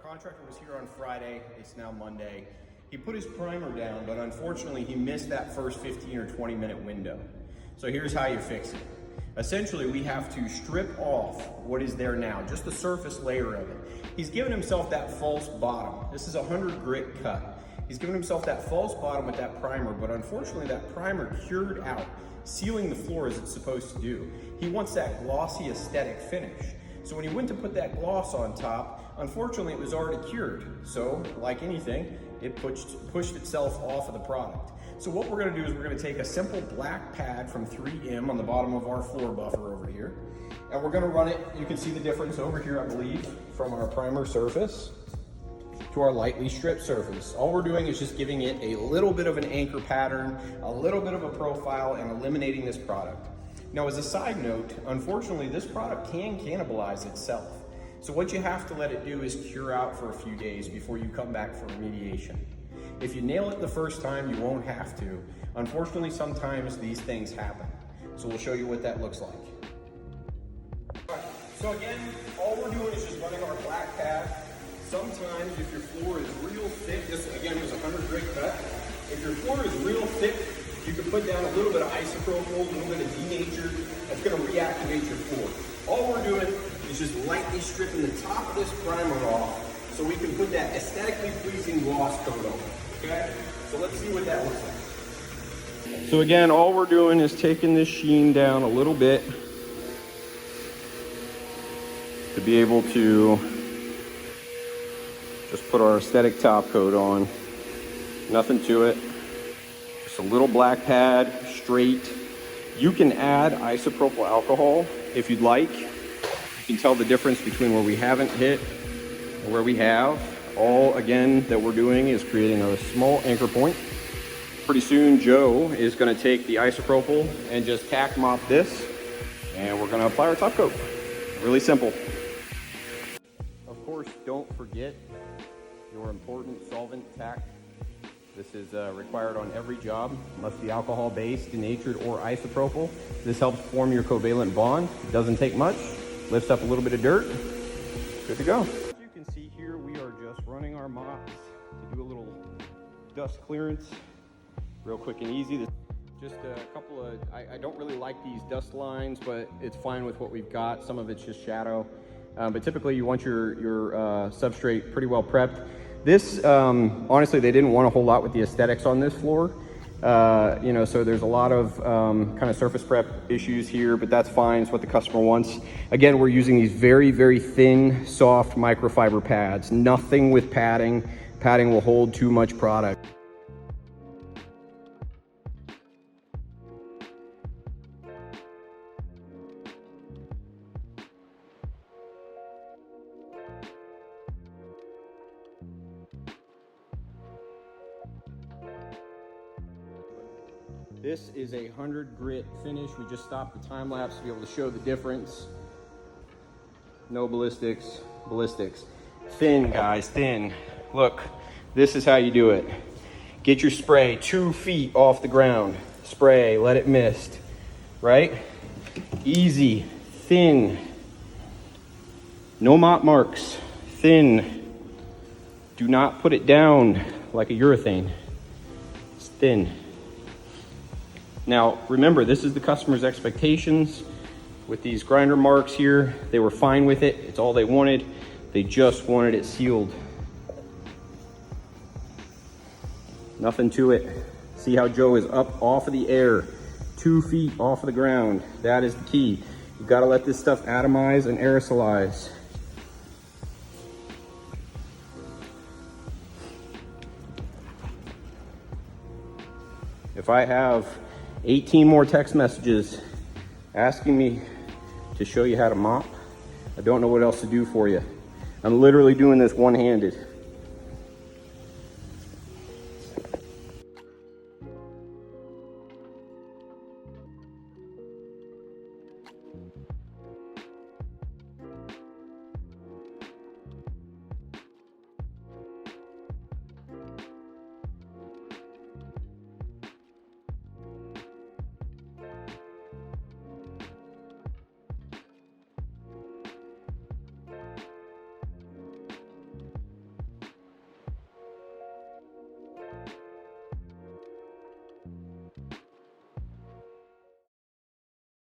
contractor was here on Friday. It's now Monday. He put his primer down, but unfortunately he missed that first 15 or 20 minute window. So here's how you fix it. Essentially, we have to strip off what is there now, just the surface layer of it. He's given himself that false bottom. This is a 100 grit cut. He's given himself that false bottom with that primer, but unfortunately that primer cured out, sealing the floor as it's supposed to do. He wants that glossy aesthetic finish. So when he went to put that gloss on top, unfortunately it was already cured. So like anything, it pushed itself off of the product. So what we're gonna do is we're gonna take a simple black pad from 3M on the bottom of our floor buffer over here, and we're gonna run it, you can see the difference over here, I believe, from our primer surface to our lightly stripped surface. All we're doing is just giving it a little bit of an anchor pattern, a little bit of a profile, and eliminating this product. Now, as a side note, unfortunately, this product can cannibalize itself. So what you have to let it do is cure out for a few days before you come back for remediation. If you nail it the first time, you won't have to. Unfortunately, sometimes these things happen. So we'll show you what that looks like. All right, so again, all we're doing is just running our black pad. Sometimes if your floor is real thick, this again was a 100 grit cut. If your floor is real thick, you can put down a little bit of isopropyl, a little bit of denatured. That's going to reactivate your floor. All we're doing is just lightly stripping the top of this primer off so we can put that aesthetically pleasing gloss coat on. Okay? So let's see what that looks like. So again, all we're doing is taking this sheen down a little bit to be able to just put our aesthetic top coat on. Nothing to it. Just a little black pad, straight. You can add isopropyl alcohol if you'd like. You can tell the difference between where we haven't hit and where we have. All, again, that we're doing is creating a small anchor point. Pretty soon, Joe is gonna take the isopropyl and just tack mop this, and we're gonna apply our top coat. Really simple. Of course, don't forget your important solvent tack. This is required on every job. It must be alcohol-based, denatured, or isopropyl. This helps form your covalent bond. It doesn't take much. Lifts up a little bit of dirt. Good to go. As you can see here, we are just running our mops to do a little dust clearance. Real quick and easy. Just a couple of, I don't really like these dust lines, but it's fine with what we've got. Some of it's just shadow. But typically you want your substrate pretty well prepped. This, honestly, they didn't want a whole lot with the aesthetics on this floor. You know, so there's a lot of kind of surface prep issues here, but that's fine. It's what the customer wants. Again, we're using these very, very thin, soft microfiber pads. Nothing with padding. Padding will hold too much product. This is a 100 grit finish. We just stopped the time lapse to be able to show the difference. No ballistics, ballistics. Thin, guys, thin. Look, this is how you do it. Get your spray 2 feet off the ground. Spray, let it mist, right? Easy, thin. No mop marks, thin. Do not put it down like a urethane. It's thin. Now, remember, this is the customer's expectations. With these grinder marks here, they were fine with it. It's all they wanted. They just wanted it sealed. Nothing to it. See how Joe is up off of the air, 2 feet off of the ground. That is the key. You've got to let this stuff atomize and aerosolize. If I have 18 more text messages asking me to show you how to mop, I don't know what else to do for you. I'm literally doing this one-handed.